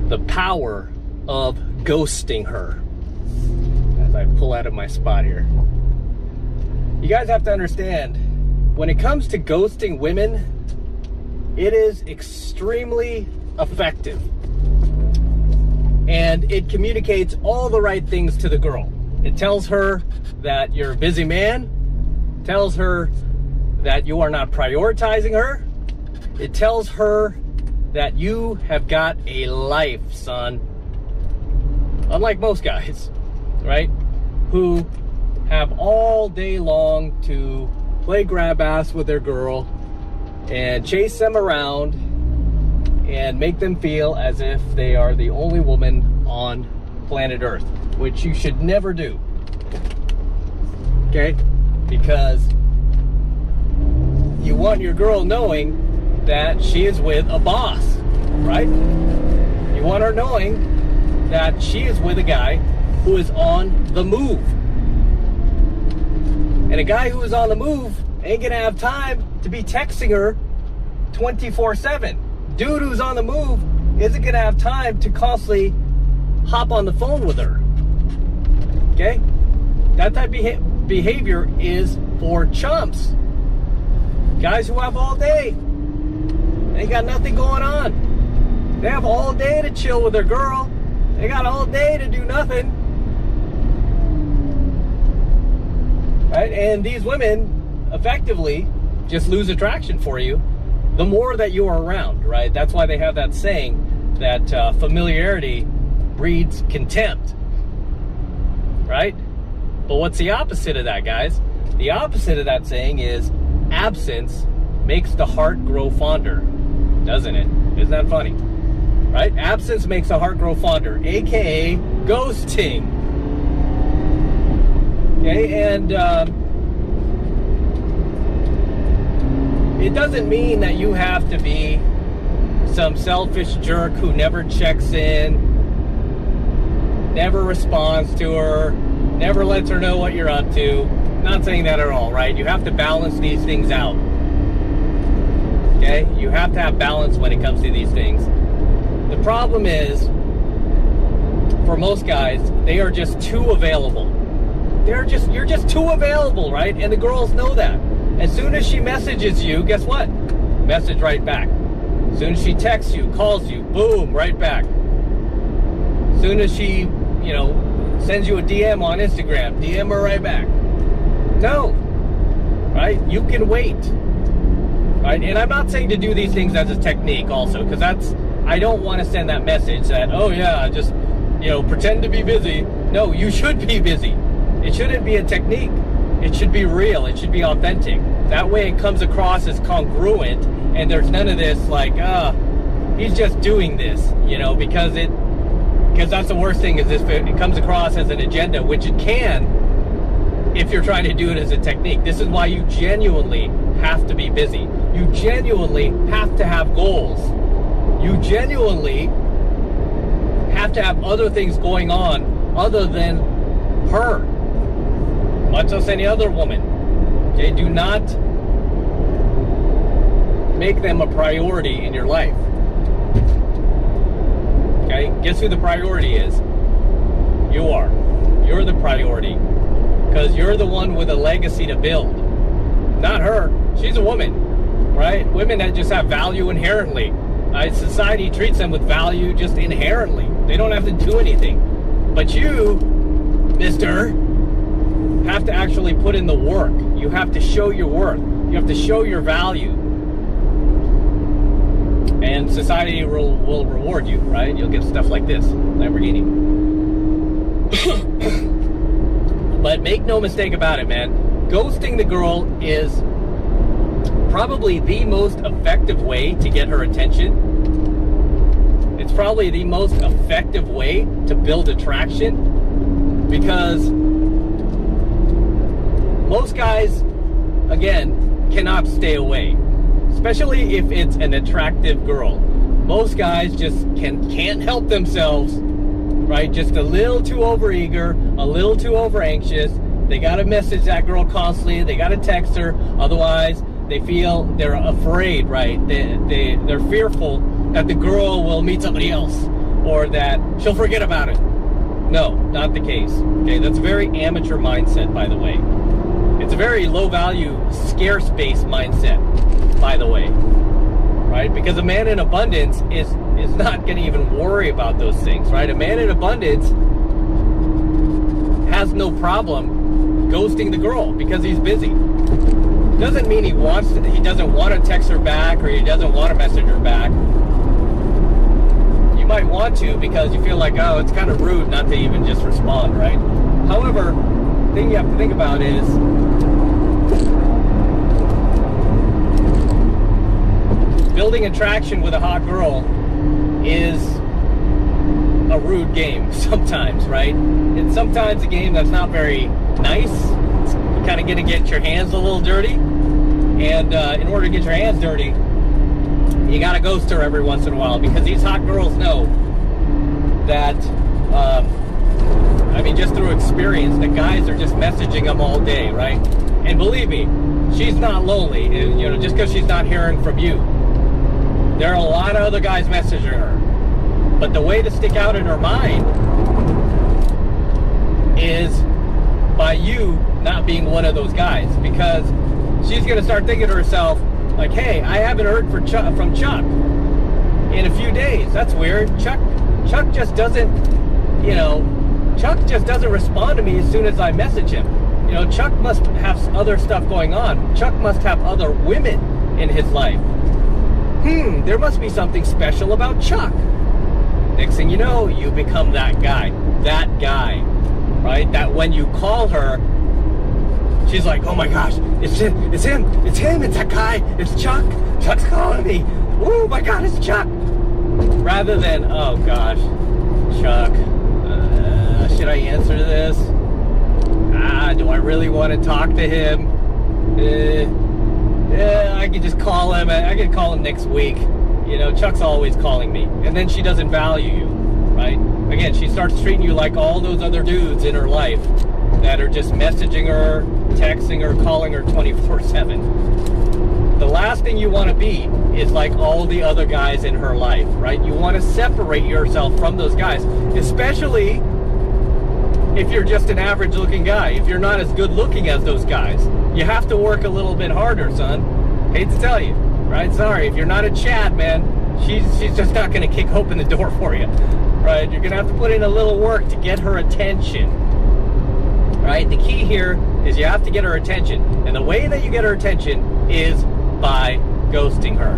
the power of ghosting her. As I pull out of my spot here. You guys have to understand, when it comes to ghosting women, it is extremely effective. And it communicates all the right things to the girl. It tells her that you're a busy man, tells her that you are not prioritizing her. It tells her that you have got a life, son. Unlike most guys, right? Who have all day long to play grab ass with their girl and chase them around and make them feel as if they are the only woman on planet Earth, which you should never do. Okay? Because you want your girl knowing that she is with a boss, right? You want her knowing that she is with a guy who is on the move. And a guy who is on the move ain't gonna have time to be texting her 24/7. Dude who's on the move isn't gonna have time to constantly hop on the phone with her. Okay? That type of behavior is for chumps. Guys who have all day. They got nothing going on. They have all day to chill with their girl. They got all day to do nothing. Right? And these women effectively just lose attraction for you the more that you are around, right? That's why they have that saying that familiarity breeds contempt, right? But what's the opposite of that, guys? The opposite of that saying is absence makes the heart grow fonder, doesn't it? Isn't that funny? Right? Absence makes the heart grow fonder, aka ghosting. Okay, and it doesn't mean that you have to be some selfish jerk who never checks in, never responds to her, never lets her know what you're up to. Not saying that at all, right? You have to balance these things out. Okay? You have to have balance when it comes to these things. The problem is, for most guys, they are just too available. You're just too available, right? And the girls know that. As soon as she messages you, guess what? Message right back. As soon as she texts you, calls you, boom, right back. As soon as she, sends you a DM on Instagram, DM her right back. No, right? You can wait, right? And I'm not saying to do these things as a technique also, because I don't want to send that message that, oh yeah, just, pretend to be busy. No, you should be busy. It shouldn't be a technique. It should be real. It should be authentic. That way it comes across as congruent, and there's none of this like, he's just doing this, because that's the worst thing is if it comes across as an agenda, which it can if you're trying to do it as a technique. This is why you genuinely have to be busy. You genuinely have to have goals. You genuinely have to have other things going on other than her. Much as any other woman. Okay, do not make them a priority in your life. Okay, guess who the priority is? You are. You're the priority. Because you're the one with a legacy to build. Not her. She's a woman, right? Women that just have value inherently. Society treats them with value just inherently. They don't have to do anything. But you, mister, have to actually put in the work. You have to show your worth. You have to show your value. And society will reward you, right? You'll get stuff like this, Lamborghini. But make no mistake about it, man. Ghosting the girl is probably the most effective way to get her attention. It's probably the most effective way to build attraction, because most guys, again, cannot stay away, especially if it's an attractive girl. Most guys just can't help themselves, right? Just a little too overeager, a little too over anxious. They got to message that girl constantly. They got to text her. Otherwise, they feel they're afraid, right? They're fearful that the girl will meet somebody else, or that she'll forget about it. No, not the case. Okay, that's a very amateur mindset, by the way. It's a very low value, scarce-based mindset, by the way. Right? Because a man in abundance is not going to even worry about those things, right? A man in abundance has no problem ghosting the girl because he's busy. Doesn't mean he doesn't want to text her back, or he doesn't want to message her back. You might want to because you feel like, oh, it's kind of rude not to even just respond, right? However, the thing you have to think about is building attraction with a hot girl is a rude game sometimes, right? It's sometimes a game that's not very nice. It's kind of going to get your hands a little dirty. And in order to get your hands dirty, you got to ghost her every once in a while, because these hot girls know that, I mean, just through experience, the guys are just messaging them all day, right? And believe me, she's not lonely, you know, just because she's not hearing from you. There are a lot of other guys messaging her. But the way to stick out in her mind is by you not being one of those guys, because she's going to start thinking to herself, like, hey, I haven't heard from Chuck in a few days. That's weird. Chuck just doesn't, you know, Chuck just doesn't respond to me as soon as I message him. You know, Chuck must have other stuff going on. Chuck must have other women in his life. There must be something special about Chuck. Next thing you know, you become that guy, right? That when you call her, she's like, oh my gosh, it's him, it's that guy, it's Chuck. Chuck's calling me. Oh my God, it's Chuck. Rather than, oh gosh, Chuck, should I answer this? Do I really want to talk to him? I could just call him. I could call him next week. You know, Chuck's always calling me. And then she doesn't value you, right? Again, she starts treating you like all those other dudes in her life that are just messaging her, texting her, calling her 24/7. The last thing you want to be is like all the other guys in her life, right? You want to separate yourself from those guys, especially if you're just an average looking guy. If you're not as good looking as those guys, you have to work a little bit harder, son. Hate to tell you, right? Sorry, if you're not a Chad, man, she's just not going to kick open the door for you, right? You're going to have to put in a little work to get her attention, right? The key here is you have to get her attention, and the way that you get her attention is by ghosting her.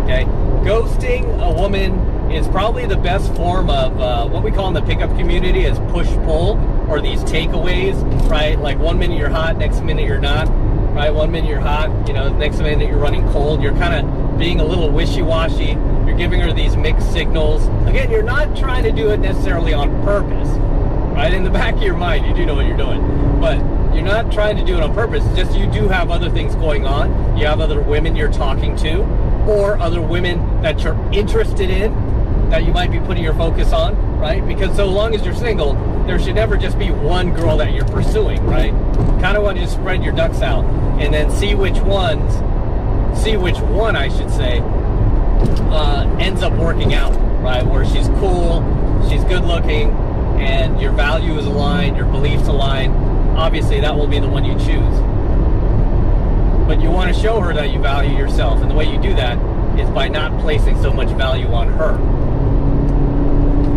Okay, ghosting a woman is probably the best form of what we call in the pickup community as push-pull, or these takeaways, right? Like 1 minute you're hot, next minute you're not, right? 1 minute you're hot, you know, next minute you're running cold. You're kind of being a little wishy-washy. You're giving her these mixed signals. Again, you're not trying to do it necessarily on purpose, right? In the back of your mind, you do know what you're doing, but you're not trying to do it on purpose. It's just you do have other things going on. You have other women you're talking to, or other women that you're interested in, that you might be putting your focus on, right? Because so long as you're single, there should never just be one girl that you're pursuing, right? Kind of want to just spread your ducks out and then see which one, I should say, ends up working out, right? Where she's cool, she's good looking, and your values align, your beliefs align. Obviously, that will be the one you choose. But you want to show her that you value yourself, and the way you do that is by not placing so much value on her.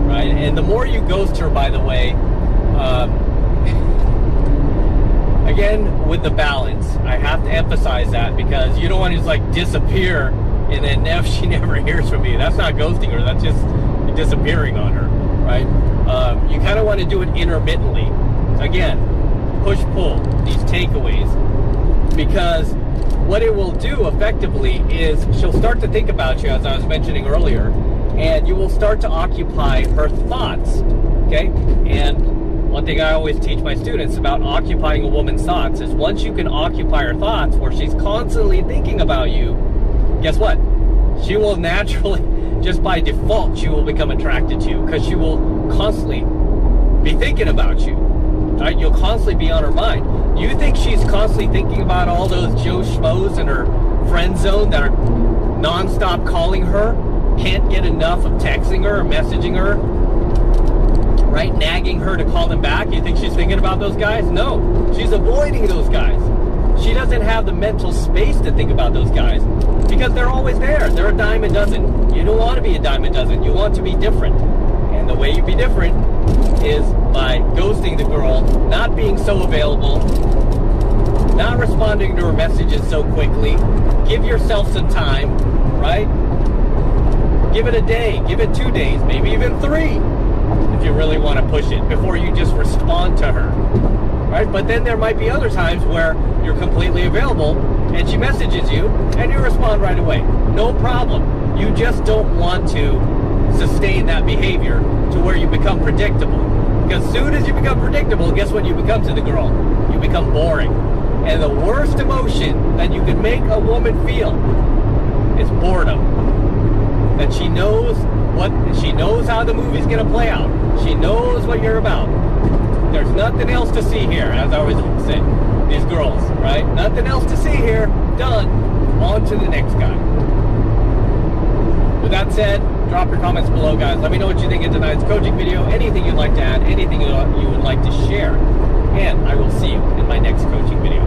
Right? And the more you ghost her, by the way, again, with the balance, I have to emphasize that, because you don't want to just like disappear and then she never hears from you. That's not ghosting her. That's just disappearing on her, right? You kind of want to do it intermittently. Again, push-pull, these takeaways, because what it will do effectively is she'll start to think about you, as I was mentioning earlier, and you will start to occupy her thoughts, okay? And one thing I always teach my students about occupying a woman's thoughts is once you can occupy her thoughts where she's constantly thinking about you, guess what? She will naturally, just by default, she will become attracted to you, because she will constantly be thinking about you, right? You'll constantly be on her mind. You think she's constantly thinking about all those Joe Schmoes in her friend zone that are non-stop calling her can't get enough of texting her or messaging her, right? Nagging her to call them back. You think she's thinking about those guys? No, she's avoiding those guys. She doesn't have the mental space to think about those guys because they're always there. They're a dime a dozen. You don't want to be a dime a dozen. You want to be different. And the way you be different is by ghosting the girl, not being so available, not responding to her messages so quickly. Give yourself some time, right? Give it a day, give it 2 days, maybe even 3, if you really want to push it, before you just respond to her, right? But then there might be other times where you're completely available and she messages you and you respond right away. No problem. You just don't want to sustain that behavior to where you become predictable. Because as soon as you become predictable, guess what you become to the girl? You become boring. And the worst emotion that you can make a woman feel is boredom. That she knows how the movie's gonna play out. She knows what you're about. There's nothing else to see here, as I always say. These girls, right? Nothing else to see here. Done. On to the next guy. With that said, drop your comments below, guys. Let me know what you think of tonight's coaching video. Anything you'd like to add, anything you would like to share. And I will see you in my next coaching video.